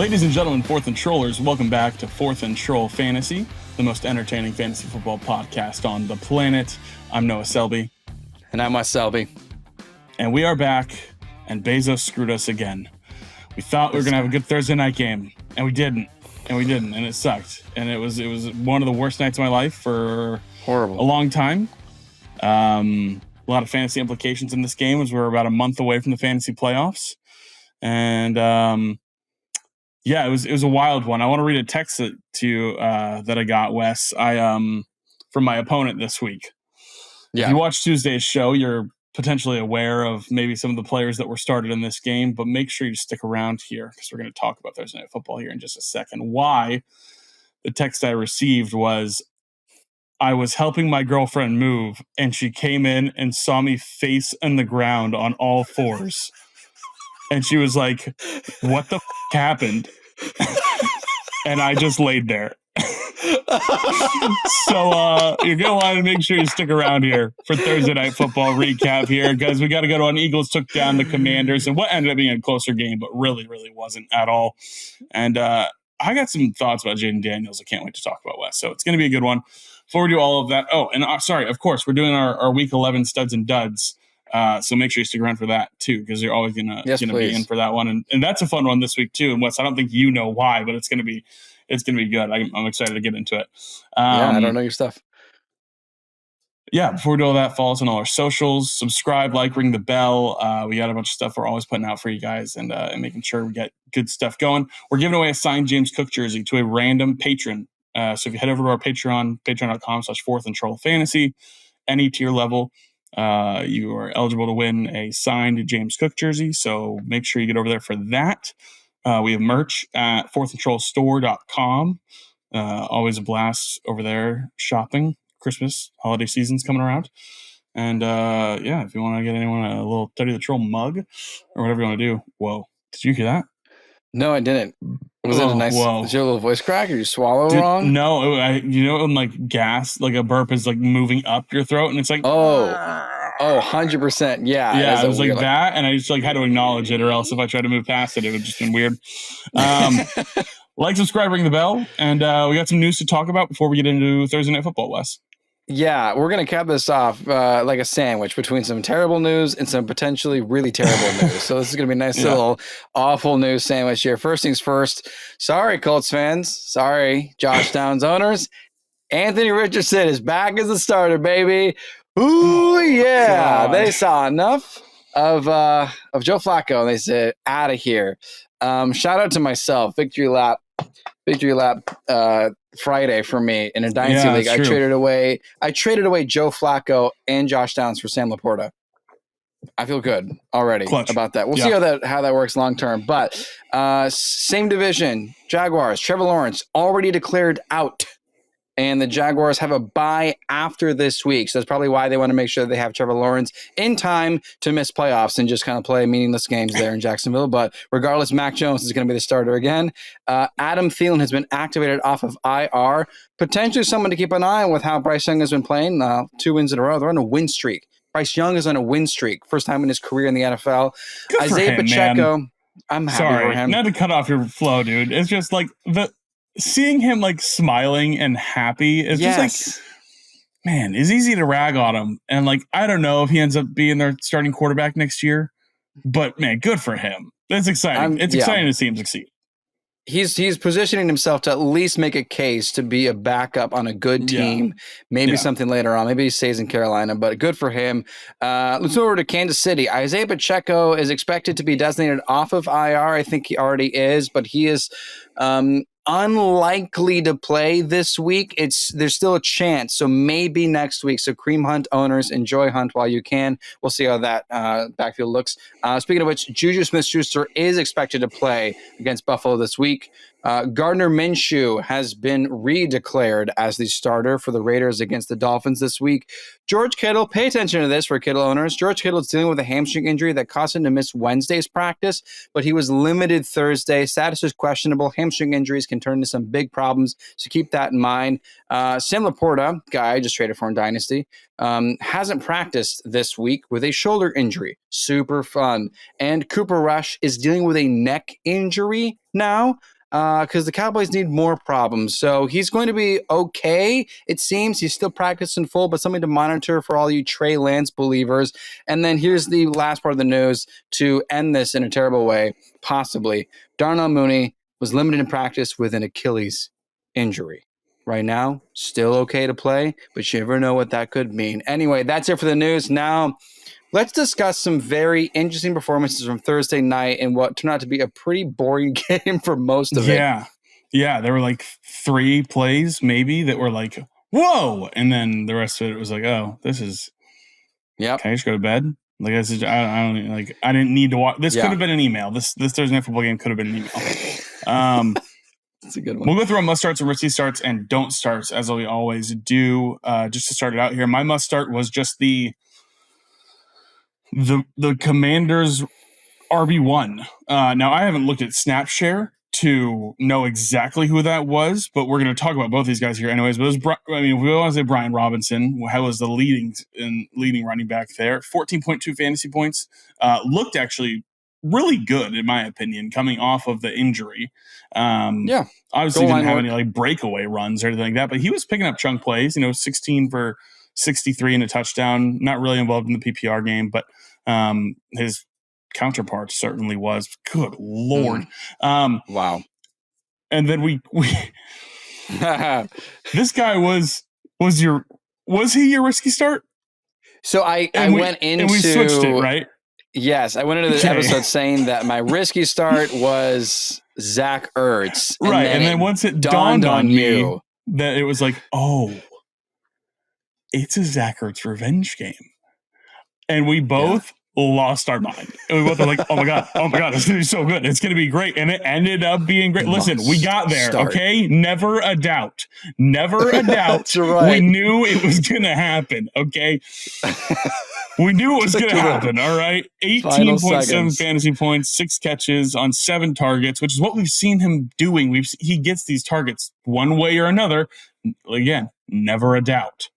Ladies and gentlemen, Fourth and Trollers, welcome back to Fourth and Troll Fantasy, the most entertaining fantasy football podcast on the planet. I'm Noah Selby. And I'm Wes Selby. And we are back, and Bezos screwed us again. We thought we were going to have a good Thursday night game, and we didn't. And it sucked. And it was one of the worst nights of my life for a long time. A lot of fantasy implications in this game as we're about a month away from the fantasy playoffs. And yeah, it was a wild one. I want to read a text to you that I got, Wes. From my opponent this week. Yeah. If you watched Tuesday's show, you're potentially aware of maybe some of the players that were started in this game, but make sure you stick around here because we're going to talk about Thursday Night Football here in just a second. Why the text I received was, I was helping my girlfriend move, and she came in and saw me face in the ground on all fours. And she was like, what the happened? And I just laid there. So you're going to want to make sure you stick around here for Thursday Night Football recap here, guys. We got to go on. Eagles took down the Commanders, and what ended up being a closer game, but really wasn't at all. And I got some thoughts about Jayden Daniels I can't wait to talk about, Wes. So it's going to be a good one. Before we do all of that, sorry, of course, we're doing our Week 11 studs and duds. So make sure you stick around for that too, because you're always gonna be in for that one, and that's a fun one this week too. And Wes, I don't think you know why, but it's gonna be good. I'm excited to get into it. I don't know your stuff. Yeah, before we do all that, follow us on all our socials, subscribe, like, ring the bell. We got a bunch of stuff we're always putting out for you guys, and making sure we get good stuff going. We're giving away a signed James Cook jersey to a random patron. So if you head over to our Patreon, patreon.com/4thandtrollfantasy, any tier level, you are eligible to win a signed James Cook jersey. So make sure you get over there for that. We have merch at fourthandtrollstore.com. Always a blast over there shopping. Christmas, holiday season's coming around. And if you want to get anyone a little Teddy the Troll mug or whatever you want to do. Whoa. Did you hear that? No, I didn't. Was it a nice, was your little voice crack or you swallow wrong? No, when like gas, like a burp is like moving up your throat and it's like, 100%. Yeah. Yeah, it was like that. And I just like had to acknowledge it, or else if I tried to move past it, it would just been weird. Like, subscribe, ring the bell. And we got some news to talk about before we get into Thursday Night Football, Wes. Yeah, we're going to cap this off like a sandwich between some terrible news and some potentially really terrible news. So this is going to be a nice little awful news sandwich here. First things first, sorry, Colts fans. Sorry, Josh Downs owners. Anthony Richardson is back as a starter, baby. Ooh, yeah. They saw enough of Joe Flacco, and they said, out of here. Shout out to myself, Victory Lap Friday for me in a dynasty league. I traded away Joe Flacco and Josh Downs for Sam Laporta. I feel good already about that. We'll see how that works long term. But same division, Jaguars, Trevor Lawrence already declared out. And the Jaguars have a bye after this week. So that's probably why they want to make sure they have Trevor Lawrence in time to miss playoffs and just kind of play meaningless games there in Jacksonville. But regardless, Mac Jones is going to be the starter again. Adam Thielen has been activated off of IR. Potentially someone to keep an eye on with how Bryce Young has been playing. 2 wins in a row. They're on a win streak. Bryce Young is on a win streak. First time in his career in the NFL. Good Isaiah Pacheco. Man. I'm happy for him. Not to cut off your flow, dude. It's just like seeing him like smiling and happy is just like, man, it's easy to rag on him. And like, I don't know if he ends up being their starting quarterback next year, but man, good for him. That's exciting. It's exciting to see him succeed. He's positioning himself to at least make a case to be a backup on a good team. Maybe something later on. Maybe he stays in Carolina, but good for him. Let's go over to Kansas City. Isaiah Pacheco is expected to be designated off of IR. I think he already is, but he is unlikely to play this week. There's still a chance, so maybe next week. So Kareem Hunt owners, enjoy Hunt while you can. We'll see how that backfield looks. Speaking of which, Juju Smith-Schuster is expected to play against Buffalo this week. Gardner Minshew has been redeclared as the starter for the Raiders against the Dolphins this week. George Kittle, pay attention to this for Kittle owners. George Kittle is dealing with a hamstring injury that caused him to miss Wednesday's practice, but he was limited Thursday. Status is questionable. Hamstring injuries can turn into some big problems, so keep that in mind. Sam Laporta, guy I just traded for in Dynasty, hasn't practiced this week with a shoulder injury. Super fun. And Cooper Rush is dealing with a neck injury now. because the Cowboys need more problems. So he's going to be okay. It seems he's still practicing full, but something to monitor for all you Trey Lance believers. And then here's the last part of the news to end this in a terrible way, possibly. Darnell Mooney was limited in practice with an Achilles injury. Right now, still okay to play, but you never know what that could mean. Anyway, that's it for the news. Now, let's discuss some very interesting performances from Thursday night in what turned out to be a pretty boring game for most of it. Yeah, there were like 3 plays maybe that were like, whoa! And then the rest of it was like, oh, this is... Yep. Can I just go to bed? Like, I don't like. I didn't need to watch. This could have been an email. This Thursday Night Football game could have been an email. That's a good one. We'll go through our must starts and risky starts and don't starts as we always do. Just to start it out here, my must start was just the Commanders RB1. Now I haven't looked at snap share to know exactly who that was, but we're going to talk about both these guys here anyways. But we want to say Brian Robinson, who was the leading running back there. 14.2 fantasy points. Looked actually really good in my opinion, coming off of the injury. Obviously didn't have any like breakaway runs or anything like that, but he was picking up chunk plays. 16 for 63 and a touchdown. Not really involved in the PPR game, but his counterpart certainly was. Good Lord. Wow. And then we this guy was he your risky start? So I went into, and we switched it, right? Yes, I went into this episode saying that my risky start was Zach Ertz. Right, and then once it dawned on me that it was like, oh, it's a Zach Ertz revenge game. And we both lost our mind. And we both were like, oh my God, it's going to be so good. It's going to be great. And it ended up being great. Listen, we got there, okay? Never a doubt. That's right. We knew it was going to happen, okay? We knew it was going to happen, all right? 18.7 fantasy points, 6 catches on 7 targets, which is what we've seen him doing. He gets these targets one way or another. Again, never a doubt.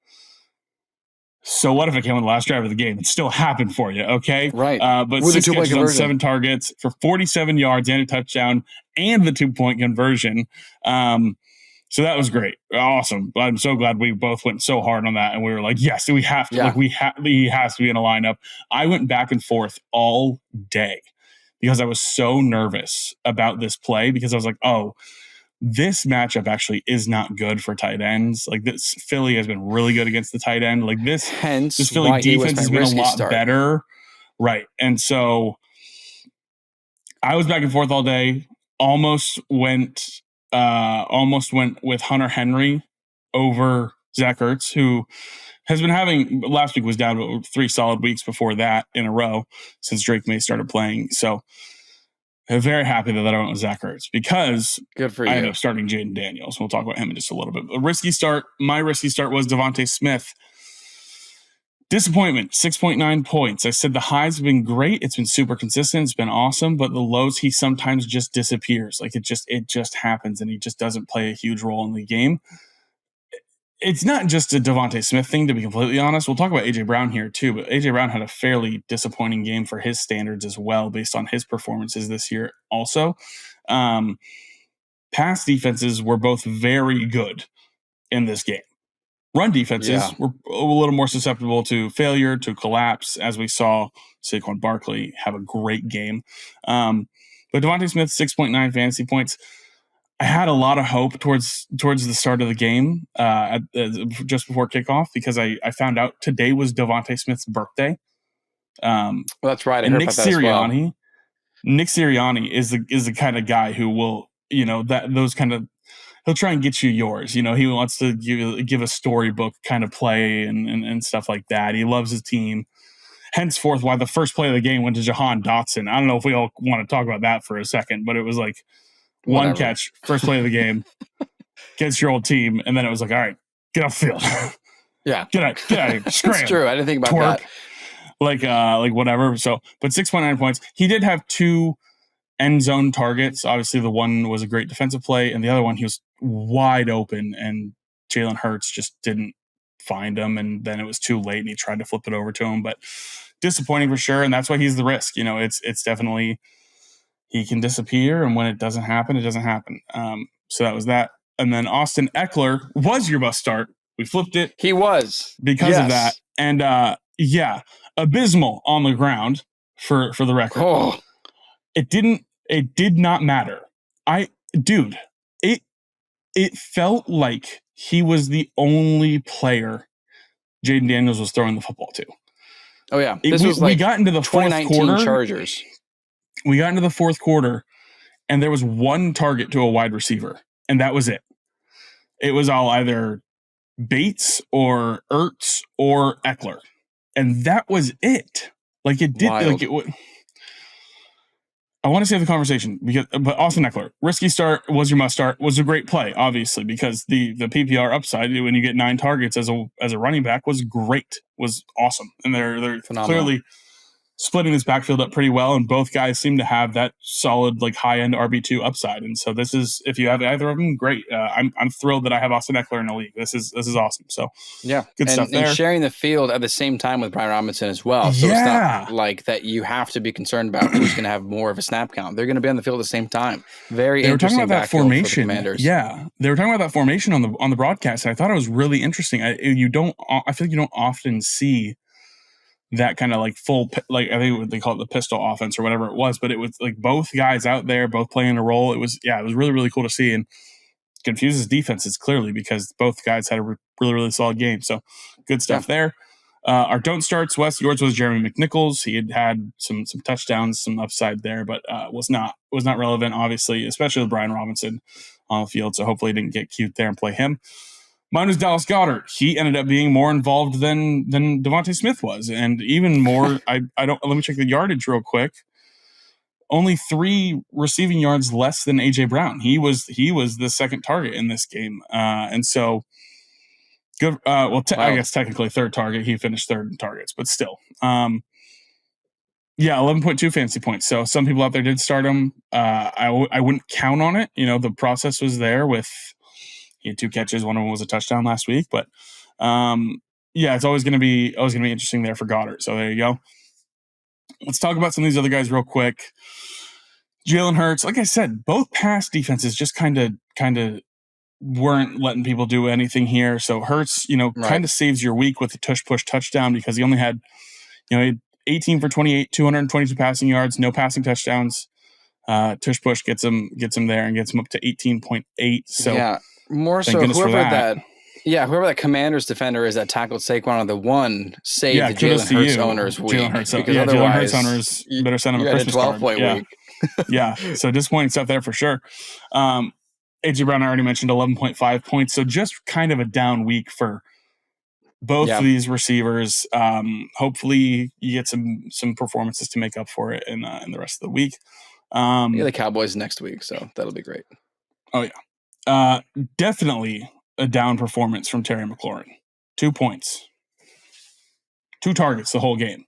So what if it came on the last drive of the game? It still happened for you, okay? Right. But with 6 catches on 7 targets for 47 yards and a touchdown and the 2-point conversion. So that was great. Awesome. I'm so glad we both went so hard on that. And we were like, yes, we have to. Yeah. He has to be in a lineup. I went back and forth all day because I was so nervous about this play because I was like, oh, this matchup actually is not good for tight ends. Like this Philly has been really good against the tight end. Like this Philly defense has been a lot better. Right. And so I was back and forth all day. Almost went with Hunter Henry over Zach Ertz, who has been having, last week was down 3 solid weeks before that in a row since Drake May started playing. So I'm very happy that I went with Zach Ertz because good for you. I ended up starting Jayden Daniels. We'll talk about him in just a little bit. A risky start. My risky start was Devontae Smith. Disappointment, 6.9 points. I said the highs have been great. It's been super consistent. It's been awesome. But the lows, he sometimes just disappears. Like it just happens and he just doesn't play a huge role in the game. It's not just a Devontae Smith thing, to be completely honest. We'll talk about A.J. Brown here too, but A.J. Brown had a fairly disappointing game for his standards as well, based on his performances this year also. Pass defenses were both very good in this game. Run defenses were a little more susceptible to failure, to collapse, as we saw Saquon Barkley have a great game. But Devontae Smith, 6.9 fantasy points. I had a lot of hope towards the start of the game just before kickoff because I found out today was Devontae Smith's birthday. Well, that's right. I heard about that as well. Nick Sirianni is the kind of guy who will, he'll try and get you yours. He wants to give a storybook kind of play and stuff like that. He loves his team. Henceforth, why the first play of the game went to Jahan Dotson. I don't know if we all want to talk about that for a second, but it was like, one catch, first play of the game, against your old team, and then it was like, all right, get off the field. Yeah. Get out, scram. That's true. I didn't think about that. Like whatever. So, but 6.9 points. He did have 2 end zone targets. Obviously, the one was a great defensive play, and the other one, he was wide open, and Jalen Hurts just didn't find him, and then it was too late, and he tried to flip it over to him, but disappointing for sure, and that's why he's the risk. It's definitely he can disappear, and when it doesn't happen, it doesn't happen. So that was that. And then Austin Eckler was your must start. We flipped it. He was. Because of that. And abysmal on the ground for the record. Oh. It did not matter. It felt like he was the only player Jayden Daniels was throwing the football to. Oh yeah. We got into the fourth quarter. Chargers. We got into the fourth quarter and there was one target to a wide receiver, and that was it. It was all either Bates or Ertz or Eckler, and that was it. Like it did. Wild. Like it would. I want to save the conversation but Austin Eckler, risky start, was your must start, was a great play, obviously, because the PPR upside when you get 9 targets as a running back was great, was awesome, and they're clearly splitting this backfield up pretty well, and both guys seem to have that solid, like, high-end RB2 upside. And so this is, if you have either of them, great. I'm thrilled that I have Austin Eckler in the league. This is awesome. So yeah, good stuff there. And sharing the field at the same time with Brian Robinson as well. So it's not like that you have to be concerned about who's going to have more of a snap count. They're going to be on the field at the same time. Very interesting. They were talking about that formation. For the Commanders. Yeah, they were talking about that formation on the broadcast, and I thought it was really interesting. I feel like you don't often see that kind of like full, like I think they call it the pistol offense or whatever it was, but it was like both guys out there, both playing a role. It was really, really cool to see, and confuses defenses clearly because both guys had a really, really solid game. So good stuff there. Our don't starts, Wes, yours was Jeremy McNichols. He had some touchdowns, some upside there, but was not relevant, obviously, especially with Brian Robinson on the field. So hopefully he didn't get cute there and play him. Mine was Dallas Goedert. He ended up being more involved than Devontae Smith was, and even more. Let me check the yardage real quick. Only 3 receiving yards less than AJ Brown. He was the second target in this game, and so good. I guess technically third target. He finished third in targets, but still, 11.2 fantasy points. So some people out there did start him. I wouldn't count on it. The process was there with. He had 2 catches. One of them was a touchdown last week, but it's always going to be interesting there for Goddard. So there you go. Let's talk about some of these other guys real quick. Jalen Hurts, like I said, both pass defenses just kind of weren't letting people do anything here. So Hurts, kind of saves your week with the tush push touchdown because he only had, he had 18 for 28, 222 passing yards, no passing touchdowns. Tush push gets him there and gets him up to 18.8. So yeah. More so, whoever that Commanders defender is that tackled Saquon on the one saved the Jalen Hurts owners week. Jalen Hurts owners better send him a Christmas card. 12-point week. So disappointing stuff there for sure. AJ Brown, I already mentioned 11.5 points. So just kind of a down week for both of these receivers. Hopefully you get some performances to make up for it in the rest of the week. The Cowboys next week, so that'll be great. Oh yeah. Definitely a down performance from Terry McLaurin. 2 points. 2 targets the whole game.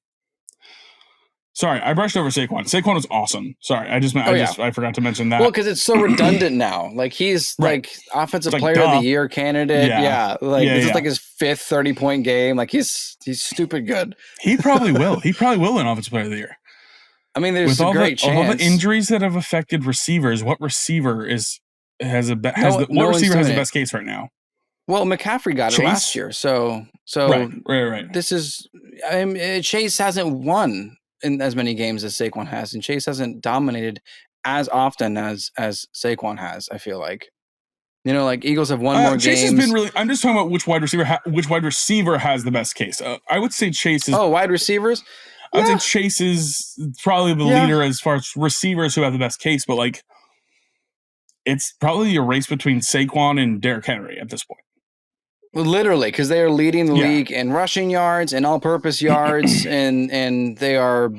Sorry, I brushed over Saquon. Saquon was awesome. Sorry, I forgot to mention that. Well, because it's so redundant now. Like he's like offensive player of the year candidate. This is like his 5th 30-point game. Like he's stupid good. He probably will. He probably will win offensive player of the year. I mean, there's a great chance. All the injuries that have affected receivers, what receiver has the best case right now? Well, McCaffrey got it last year, so right. This is Chase hasn't won in as many games as Saquon has, and Chase hasn't dominated as often as Saquon has. I feel like, like Eagles have won more Chase games. Has been really. I'm just talking about which wide receiver has the best case. I would say Chase is. Oh, wide receivers. I would say Chase is probably the leader as far as receivers who have the best case, but like. It's probably a race between Saquon and Derrick Henry at this point. Well, literally, because they are leading the league in rushing yards and all-purpose yards, and they are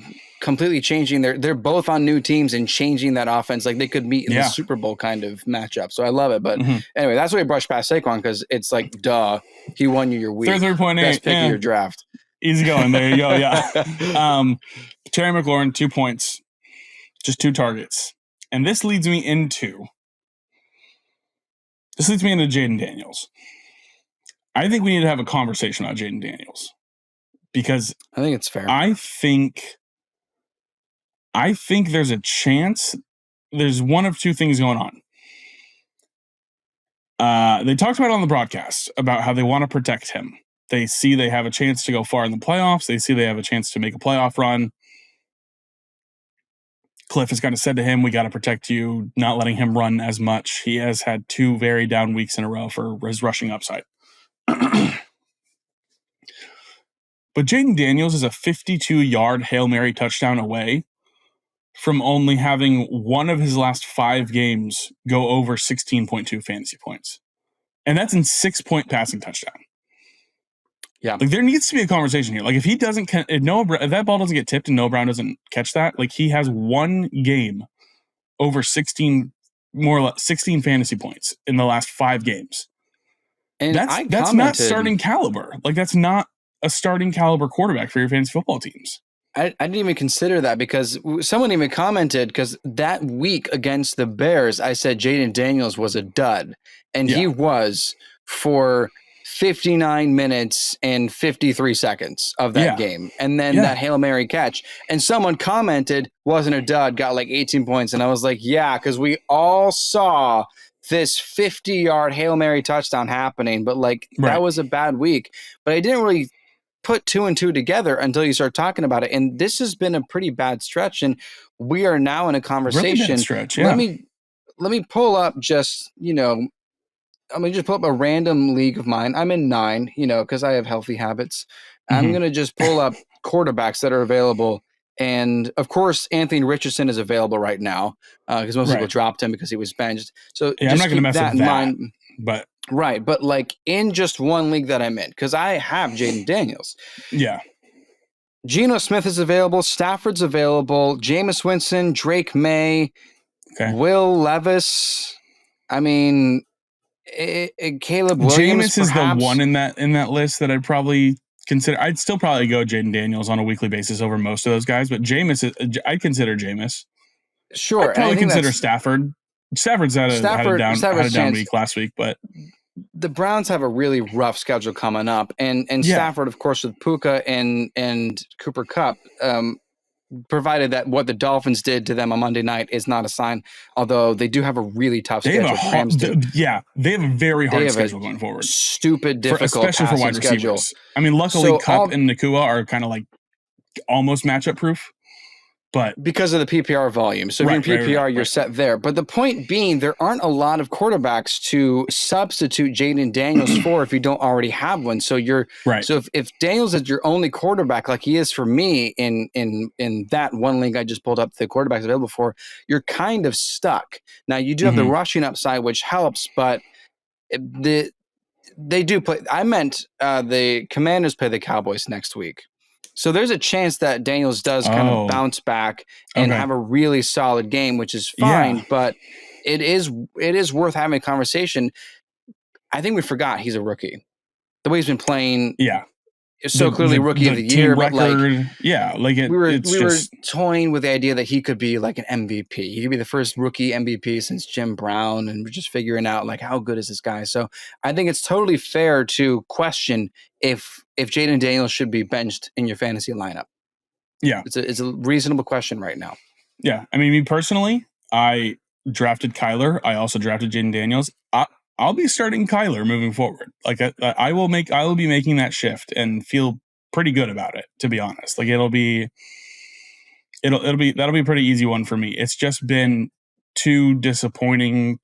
completely changing they're both on new teams and changing that offense. Like they could meet in the Super Bowl kind of matchup. So I love it. But anyway, that's why we brushed past Saquon because it's like, duh, he won you your week. 3.8. Best pick of your draft. Easy going. There you go. Yeah. Terry McLaurin, 2 points, just 2 targets. And this leads me into Jayden Daniels. I think we need to have a conversation about Jayden Daniels because I think it's fair. I think there's a chance there's one of two things going on. They talked about it on the broadcast about how they want to protect him. They see they have a chance to go far in the playoffs. They see they have a chance to make a playoff run. Cliff has kind of said to him, we got to protect you, not letting him run as much. He has had 2 very down weeks in a row for his rushing upside. But Jayden Daniels is a 52-yard Hail Mary touchdown away from only having one of his last 5 games go over 16.2 fantasy points. And that's in 6-point passing touchdown. Yeah. Like, there needs to be a conversation here. Like, if he doesn't, if that ball doesn't get tipped and Noah Brown doesn't catch that, like, he has one game over 16 fantasy points in the last 5 games. And that's not starting caliber. Like, that's not a starting caliber quarterback for your fantasy football teams. I didn't even consider that because someone even commented, because that week against the Bears, I said Jayden Daniels was a dud. And he was for 59 minutes and 53 seconds of that game. And then that Hail Mary catch. And someone commented, wasn't a dud, got like 18 points. And I was like, yeah, because we all saw this 50-yard Hail Mary touchdown happening. But like, that was a bad week. But I didn't really put 2 and 2 together until you start talking about it. And this has been a pretty bad stretch. And we are now in a conversation. Really bad stretch, Let me pull up just, I'm going to just pull up a random league of mine. I'm in 9, because I have healthy habits. I'm going to just pull up quarterbacks that are available. And, of course, Anthony Richardson is available right now because most people dropped him because he was benched. So I'm not going to mess with that. Mind. But right. But, like, in just one league that I'm in, because I have Jayden Daniels. Yeah. Geno Smith is available. Stafford's available. Jameis Winston, Drake May, Will Levis. I mean... Caleb Williams Jameis is the one in that list that I'd probably consider. I'd still probably go Jayden Daniels on a weekly basis over most of those guys, but I'd consider Jameis. Sure. I'd probably consider Stafford. Stafford's had a down week last week, but the Browns have a really rough schedule coming up, and Stafford, of course, with Puka and Cooper Kupp, provided that what the Dolphins did to them on Monday night is not a sign, although they do have a really tough schedule. They have a very hard schedule going forward. Stupid, difficult, especially for wide receivers. I mean, luckily Kupp and Nakua are kind of like almost matchup proof. But because of the PPR volume. So if you're in PPR, you're set there. But the point being, there aren't a lot of quarterbacks to substitute Jayden Daniels for if you don't already have one. So So if Daniels is your only quarterback, like he is for me in that one league I just pulled up the quarterbacks available for, you're kind of stuck. Now you do have the rushing upside, which helps, but they do play. I meant the Commanders play the Cowboys next week. So there's a chance that Daniels does kind of bounce back and have a really solid game, which is fine, but it is worth having a conversation. I think we forgot he's a rookie. The way he's been playing, so clearly rookie of the year, record, but we were toying with the idea that he could be like an MVP. He could be the first rookie MVP since Jim Brown, and we're just figuring out like how good is this guy. So I think it's totally fair to question if Jayden Daniels should be benched in your fantasy lineup. Yeah, it's a reasonable question right now. Yeah, I mean, me personally, I drafted Kyler. I also drafted Jayden Daniels. I'll be starting Kyler moving forward. Like I will be making that shift and feel pretty good about it, to be honest. Like that'll be a pretty easy one for me. It's just been too disappointing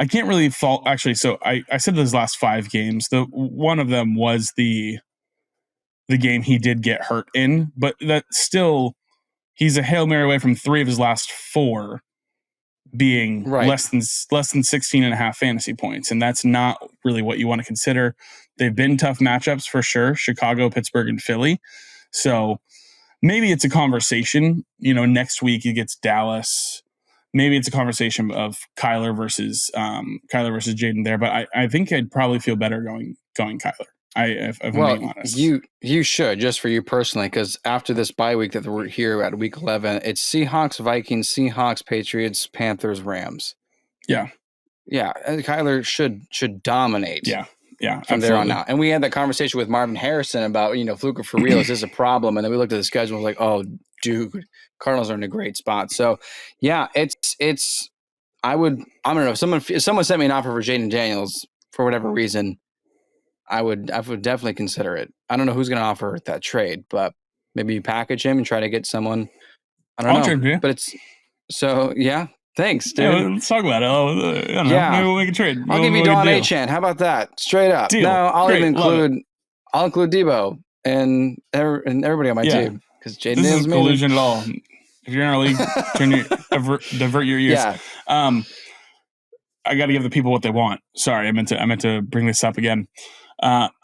I can't really fault actually. So I said those last 5 games, one of them was the game he did get hurt in, but that still, he's a Hail Mary away from 3 of his last 4 being less than 16.5 fantasy points. And that's not really what you want to consider. They've been tough matchups for sure. Chicago, Pittsburgh, and Philly. So maybe it's a conversation, next week he gets Dallas. Maybe it's a conversation of Kyler versus Jayden there, but I think I'd probably feel better going Kyler. If I'm being honest. You should, just for you personally, because after this bye week that we're here at week 11, it's Seahawks, Vikings, Seahawks, Patriots, Panthers, Rams. Yeah. Yeah. Kyler should dominate. Yeah. Yeah. From there on out. And we had that conversation with Marvin Harrison about, Fluker for real, is this a problem? And then we looked at the schedule and was like, oh, dude, Cardinals are in a great spot. So, yeah, I don't know, if someone sent me an offer for Jayden Daniels for whatever reason, I would definitely consider it. I don't know who's going to offer that trade, but maybe you package him and try to get someone. I don't know. But it's so, yeah. Thanks, dude. Yeah, let's talk about it. I don't know. Maybe we'll make a trade. I'll give you Don Achane. How about that? Straight up. Deal. No, I'll include Debo and everybody on my team because Jayden Daniels. This is collusion at all. If you're in our league, divert your ears. Yeah. I got to give the people what they want. Sorry, I meant to bring this up again.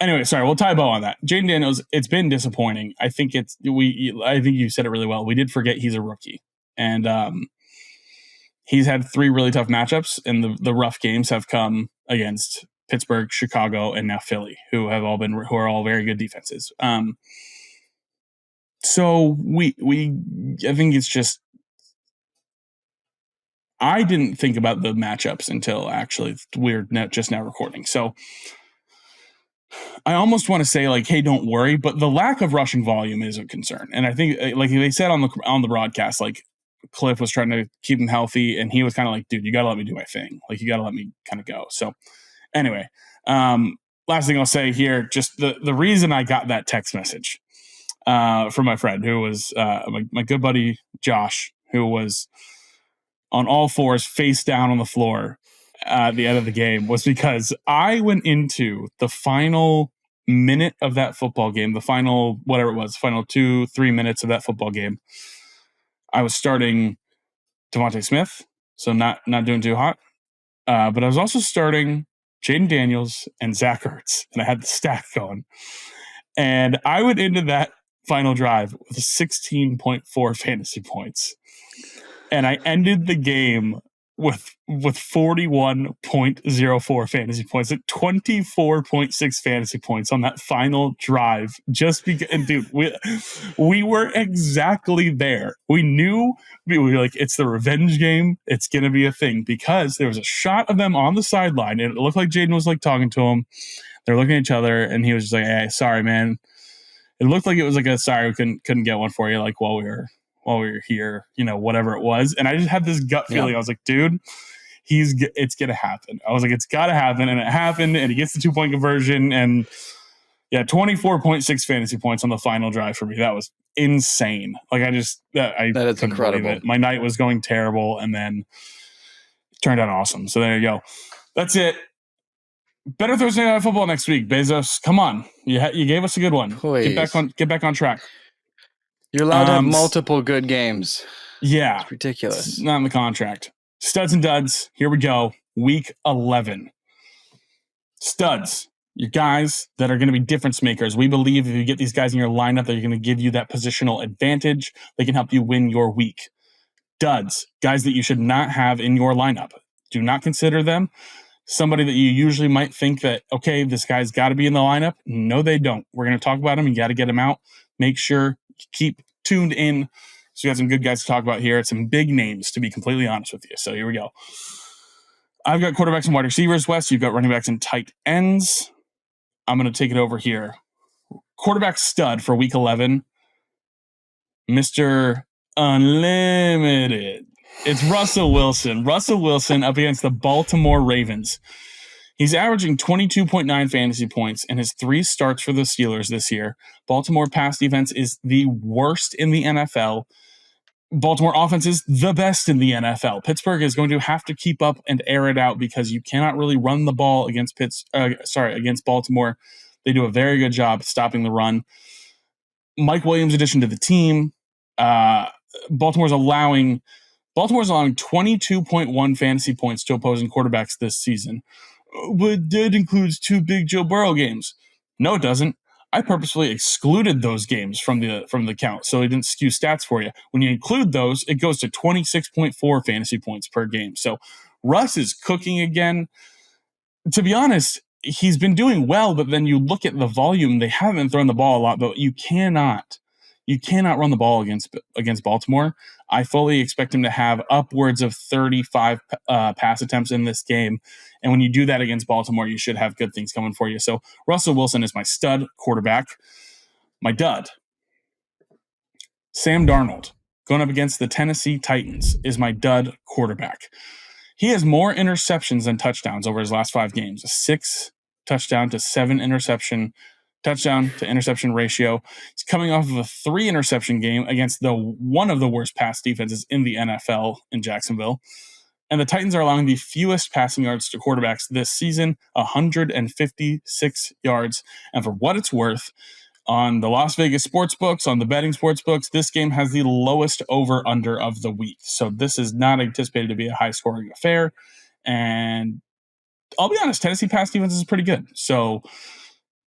Anyway, sorry. We'll tie a bow on that. Jayden Daniels. It's been disappointing. I think you said it really well. We did forget he's a rookie, and he's had 3 really tough matchups, and the rough games have come against Pittsburgh, Chicago, and now Philly, who are all very good defenses. So I think it's just, I didn't think about the matchups until actually we're just now recording. So I almost want to say like, hey, don't worry, but the lack of rushing volume is a concern. And I think, like they said on the broadcast, like Cliff was trying to keep him healthy, and he was kind of like, dude, you got to let me do my thing. Like, you got to let me kind of go. So anyway, last thing I'll say here, just the reason I got that text message from my friend who was my good buddy Josh, who was on all fours, face down on the floor at the end of the game, was because I went into the final minute of that football game, the final, whatever it was, final 2-3 minutes of that football game. I was starting Devontae Smith, so not doing too hot. But I was also starting Jayden Daniels and Zach Ertz, and I had the stack going. And I went into that final drive with 16.4 fantasy points. And I ended the game with 41.04 fantasy points at 24.6 fantasy points on that final drive. Just because, and dude, we were exactly there. We knew, we were like, it's the revenge game. It's going to be a thing, because there was a shot of them on the sideline, and it looked like Jayden was like talking to him. They're looking at each other, and he was just like, hey, sorry, man. It looked like it was like a sorry, we couldn't get one for you, like while we were here, whatever it was. And I just had this gut feeling. I was like, dude, it's going to happen. I was like, it's got to happen. And it happened, and he gets the 2-point conversion, and 24.6 fantasy points on the final drive for me. That was insane. Like, that is incredible. My night was going terrible, and then it turned out awesome. So there you go. That's it. Better Thursday Night Football next week, Bezos. Come on. You gave us a good one. Please. Get back on track. You're allowed to have multiple good games. Yeah. It's ridiculous. It's not in the contract. Studs and duds. Here we go. Week 11. Studs. Your guys that are going to be difference makers. We believe if you get these guys in your lineup, they're going to give you that positional advantage. They can help you win your week. Duds. Guys that you should not have in your lineup. Do not consider them somebody that you usually might think that, okay, this guy's got to be in the lineup. No, they don't. We're going to talk about them. You got to get them out. Make sure you keep tuned in. So we got some good guys to talk about here. It's some big names, to be completely honest with you. So here we go. I've got quarterbacks and wide receivers, Wes. You've got running backs and tight ends. I'm going to take it over here. Quarterback stud for week 11, Mr. Unlimited. It's Russell Wilson. Russell Wilson up against the Baltimore Ravens. He's averaging 22.9 fantasy points in his 3 starts for the Steelers this year. Baltimore pass defense is the worst in the NFL. Baltimore offense is the best in the NFL. Pittsburgh is going to have to keep up and air it out, because you cannot really run the ball against against Baltimore. They do a very good job stopping the run. Mike Williams' addition to the team. Baltimore's allowing 22.1 fantasy points to opposing quarterbacks this season. But that includes 2 big Joe Burrow games. No, it doesn't. I purposefully excluded those games from the count, so it didn't skew stats for you. When you include those, it goes to 26.4 fantasy points per game. So Russ is cooking again. To be honest, he's been doing well, but then you look at the volume, they haven't thrown the ball a lot, but you cannot run the ball against Baltimore. I fully expect him to have upwards of 35 pass attempts in this game. And when you do that against Baltimore, you should have good things coming for you. So Russell Wilson is my stud quarterback. My dud, Sam Darnold, going up against the Tennessee Titans, is my dud quarterback. He has more interceptions than touchdowns over his last 5 games. A 6 touchdown to 7 interception touchdown to interception ratio. He's coming off of a 3 interception game against one of the worst pass defenses in the NFL in Jacksonville. And the Titans are allowing the fewest passing yards to quarterbacks this season, 156 yards. And for what it's worth, on the Las Vegas sports books, on the betting sports books, this game has the lowest over-under of the week. So this is not anticipated to be a high-scoring affair. And I'll be honest, Tennessee pass defense is pretty good. So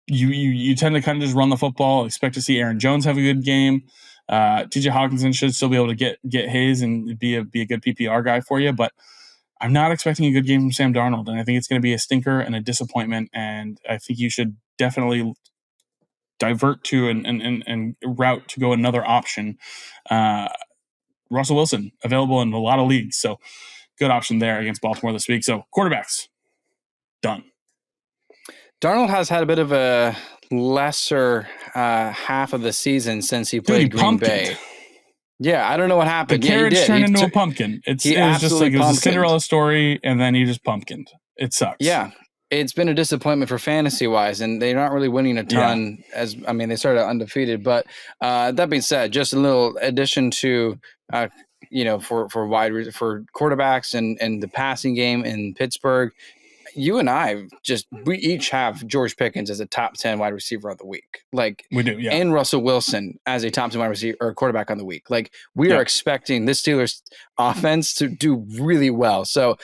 you tend to kind of just run the football, expect to see Aaron Jones have a good game. TJ Hawkinson should still be able to get his and be a good PPR guy for you, but I'm not expecting a good game from Sam Darnold, and I think it's going to be a stinker and a disappointment, and I think you should definitely divert to and route to go another option. Russell Wilson, available in a lot of leagues, so good option there against Baltimore this week. So quarterbacks, done. Darnold has had a bit of a lesser half of the season since he played Green Bay. Yeah, I don't know what happened. The carriage turned into a pumpkin. It was just like it was a Cinderella story, and then he just pumpkined. It sucks. Yeah, it's been a disappointment for fantasy-wise, and they're not really winning a ton. Yeah. They started out undefeated. But that being said, just a little addition to for quarterbacks and the passing game in Pittsburgh. You and we each have George Pickens as a top 10 wide receiver of the week. Like we do, yeah. And Russell Wilson as a top 10 wide receiver or quarterback on the week. Like we are expecting this Steelers offense to do really well. So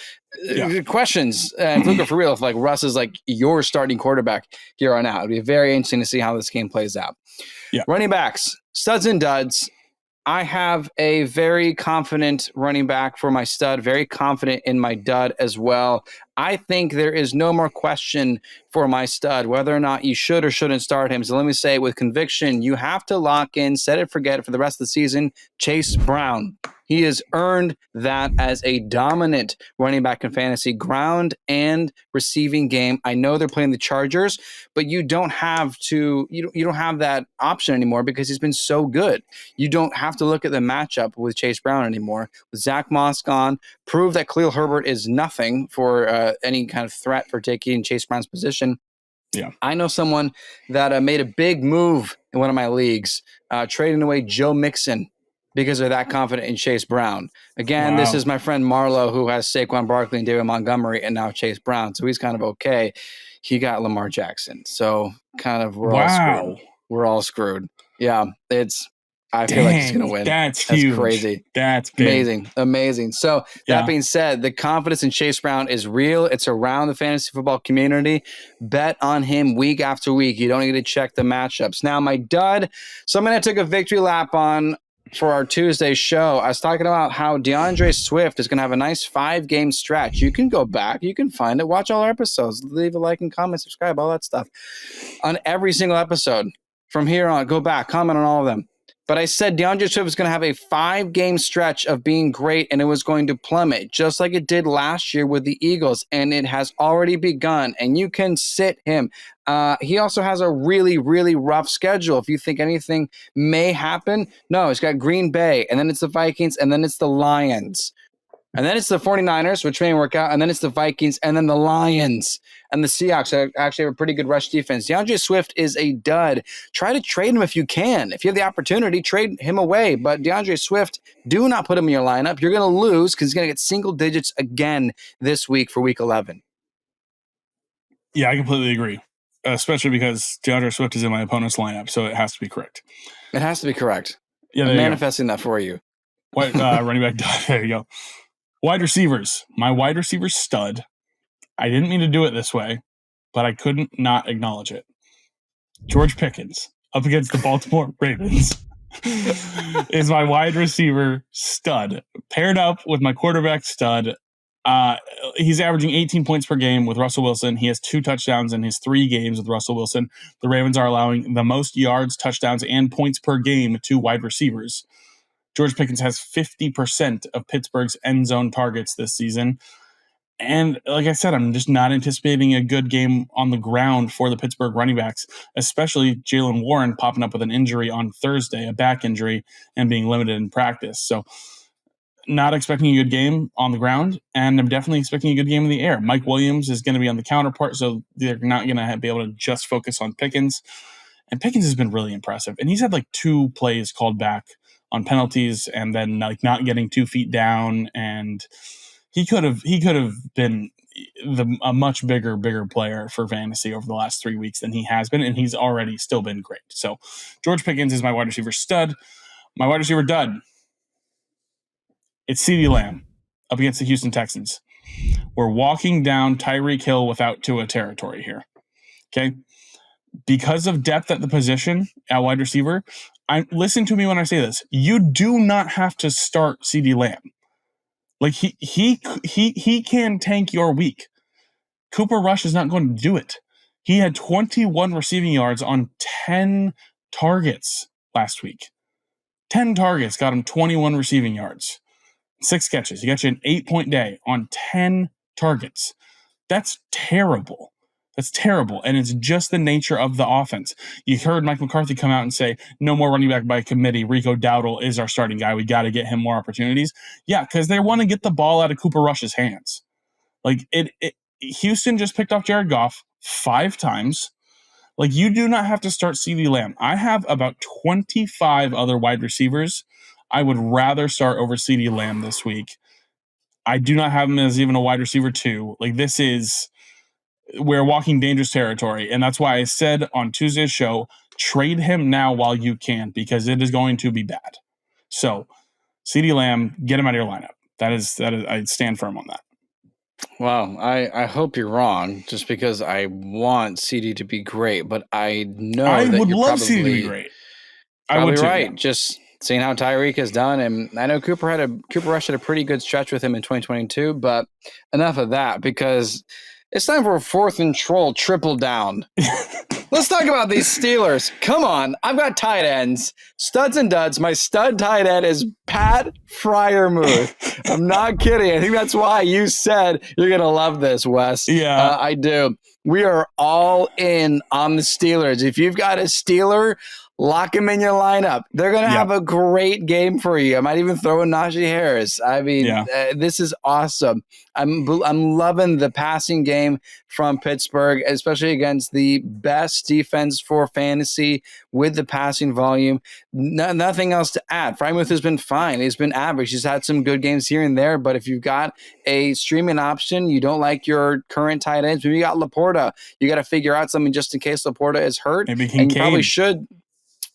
questions, and Luca, for real, if like Russ is like your starting quarterback here on out, it'd be very interesting to see how this game plays out. Yeah. Running backs, studs and duds. I have a very confident running back for my stud, very confident in my dud as well. I think there is no more question for my stud, whether or not you should or shouldn't start him. So let me say with conviction, you have to lock in, set it, forget it for the rest of the season, Chase Brown. He has earned that as a dominant running back in fantasy, ground and receiving game. I know they're playing the Chargers, but you don't have that option anymore because he's been so good. You don't have to look at the matchup with Chase Brown anymore. With Zach Moss gone, prove that Khalil Herbert is nothing for any kind of threat for taking Chase Brown's position. Yeah, I know someone that made a big move in one of my leagues, trading away Joe Mixon because they're that confident in Chase Brown. Again, This is my friend Marlo, who has Saquon Barkley and David Montgomery and now Chase Brown. So he's kind of okay. He got Lamar Jackson. So kind of all screwed. We're all screwed. Yeah, I feel like he's going to win. That's huge. Crazy. That's big. Amazing. So that being said, the confidence in Chase Brown is real. It's around the fantasy football community. Bet on him week after week. You don't need to check the matchups. Now, my dud, something I took a victory lap on for our Tuesday show, I was talking about how DeAndre Swift is going to have a nice 5-game stretch. You can go back. You can find it. Watch all our episodes. Leave a like and comment, subscribe, all that stuff. On every single episode from here on, go back, comment on all of them. But I said DeAndre Swift was going to have a 5-game stretch of being great, and it was going to plummet, just like it did last year with the Eagles, and it has already begun, and you can sit him. He also has a really, really rough schedule. If you think anything may happen, no, he's got Green Bay, and then it's the Vikings, and then it's the Lions. And then it's the 49ers, which may work out, and then it's the Vikings, and then the Lions. And the Seahawks actually have a pretty good rush defense. DeAndre Swift is a dud. Try to trade him if you can. If you have the opportunity, trade him away. But DeAndre Swift, do not put him in your lineup. You're going to lose because he's going to get single digits again this week for Week 11. Yeah, I completely agree, especially because DeAndre Swift is in my opponent's lineup, so it has to be correct. It has to be correct. Yeah, I'm manifesting that for you. Running back dud. There you go. Wide receivers. My wide receiver stud. I didn't mean to do it this way, but I couldn't not acknowledge it. George Pickens up against the Baltimore Ravens is my wide receiver stud. Paired up with my quarterback stud. He's averaging 18 points per game with Russell Wilson. He has 2 touchdowns in his 3 games with Russell Wilson. The Ravens are allowing the most yards, touchdowns, and points per game to wide receivers. George Pickens has 50% of Pittsburgh's end zone targets this season. And like I said, I'm just not anticipating a good game on the ground for the Pittsburgh running backs, especially Jaylen Warren popping up with an injury on Thursday, a back injury, and being limited in practice. So not expecting a good game on the ground, and I'm definitely expecting a good game in the air. Mike Williams is going to be on the counterpart, so they're not going to be able to just focus on Pickens. And Pickens has been really impressive. And he's had like 2 plays called back on penalties and then like not getting 2 feet down. And he could have been a much bigger player for fantasy over the last 3 weeks than he has been. And he's already still been great. So George Pickens is my wide receiver stud. My wide receiver dud. It's CeeDee Lamb up against the Houston Texans. We're walking down Tyreek Hill without Tua territory here. Okay. Because of depth at the position at wide receiver, listen to me when I say this. You do not have to start CeeDee Lamb. Like he can tank your week. Cooper Rush is not going to do it. He had 21 receiving yards on 10 targets last week. 10 targets got him 21 receiving yards. 6 catches. He got you an 8-point day on 10 targets. That's terrible. That's terrible. And it's just the nature of the offense. You heard Mike McCarthy come out and say, no more running back by committee. Rico Dowdle is our starting guy. We got to get him more opportunities. Yeah, because they want to get the ball out of Cooper Rush's hands. Like Houston just picked off Jared Goff 5 times. Like, you do not have to start CeeDee Lamb. I have about 25 other wide receivers I would rather start over CeeDee Lamb this week. I do not have him as even a wide receiver 2. Like, we're walking dangerous territory. And that's why I said on Tuesday's show, trade him now while you can, because it is going to be bad. So CeeDee Lamb, get him out of your lineup. That is, I stand firm on that. Wow. I hope you're wrong, just because I want CD to be great, but I know I that would you're love CD to be great. I would too, right. Yeah. Just seeing how Tyreek has done. And I know Cooper Rush had a pretty good stretch with him in 2022, but enough of that, because it's time for a 4th and troll triple down. Let's talk about these Steelers. Come on. I've got tight ends, studs and duds. My stud tight end is Pat Freiermuth. I'm not kidding. I think that's why you said you're going to love this, Wes. Yeah. I do. We are all in on the Steelers. If you've got a Steeler, lock him in your lineup. They're going to have a great game for you. I might even throw in Najee Harris. I mean, this is awesome. I'm loving the passing game from Pittsburgh, especially against the best defense for fantasy with the passing volume. Nothing else to add. Freiermuth has been fine. He's been average. He's had some good games here and there, but if you've got a streaming option, you don't like your current tight ends, maybe you got Laporta. You got to figure out something just in case Laporta is hurt. Maybe Kincaid. And you probably should.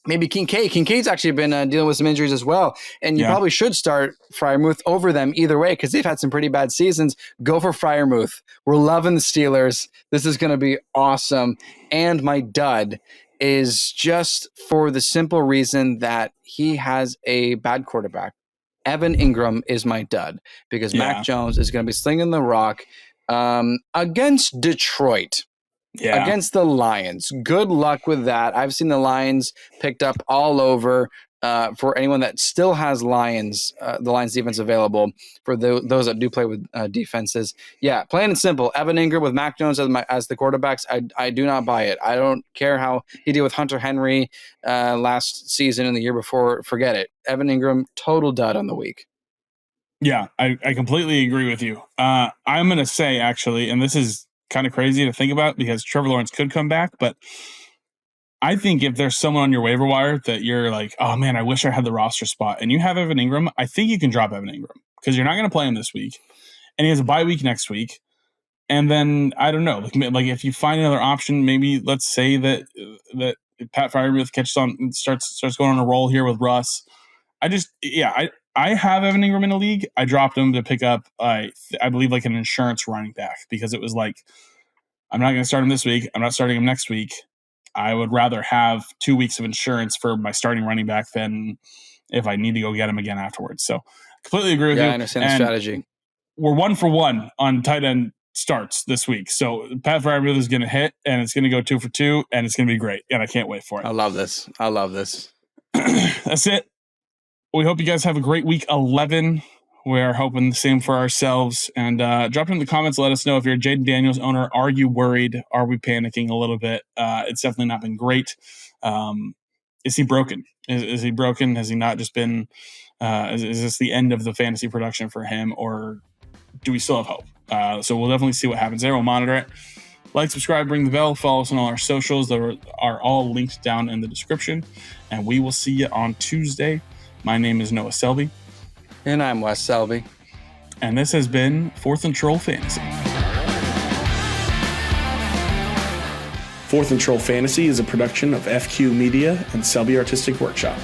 Maybe Kincaid. Kincaid's actually been dealing with some injuries as well. And you probably should start Freiermuth over them either way, because they've had some pretty bad seasons. Go for Freiermuth. We're loving the Steelers. This is going to be awesome. And my dud is just for the simple reason that he has a bad quarterback. Evan Ingram is my dud, because Mac Jones is going to be slinging the rock against Detroit. Yeah. Against the Lions. Good luck with that. I've seen the Lions picked up all over for anyone that still has the Lions defense available, for those that do play with defenses. Yeah, plain and simple. Evan Ingram with Mac Jones as the quarterbacks, I do not buy it. I don't care how he did with Hunter Henry last season and the year before. Forget it. Evan Ingram, total dud on the week. Yeah, I completely agree with you. I'm going to say, actually, and this is kind of crazy to think about because Trevor Lawrence could come back, but I think if there's someone on your waiver wire that you're like, oh man, I wish I had the roster spot, and you have Evan Ingram, I think you can drop Evan Ingram because you're not going to play him this week, and he has a bye week next week. And then I don't know, like if you find another option, maybe let's say that Pat Freiermuth catches on and starts going on a roll here with Russ. I have Evan Ingram in a league. I dropped him to pick up, I believe, like an insurance running back, because it was like, I'm not going to start him this week. I'm not starting him next week. I would rather have 2 weeks of insurance for my starting running back than if I need to go get him again afterwards. So completely agree with you. Yeah, I understand the strategy. We're 1 for 1 on tight end starts this week. So Pat Freiermuth is going to hit, and it's going to go 2 for 2, and it's going to be great. And I can't wait for it. I love this. That's it. We hope you guys have a great week 11. We are hoping the same for ourselves. And drop in the comments. Let us know if you're a Jayden Daniels owner. Are you worried? Are we panicking a little bit? It's definitely not been great. Is he broken? Is he broken? Has he not just been? Is this the end of the fantasy production for him, or do we still have hope? So we'll definitely see what happens there. We'll monitor it. Like, subscribe, ring the bell, follow us on all our socials that are all linked down in the description. And we will see you on Tuesday. My name is Noah Selby. And I'm Wes Selby. And this has been 4th and Troll Fantasy. 4th and Troll Fantasy is a production of FQ Media and Selby Artistic Workshop.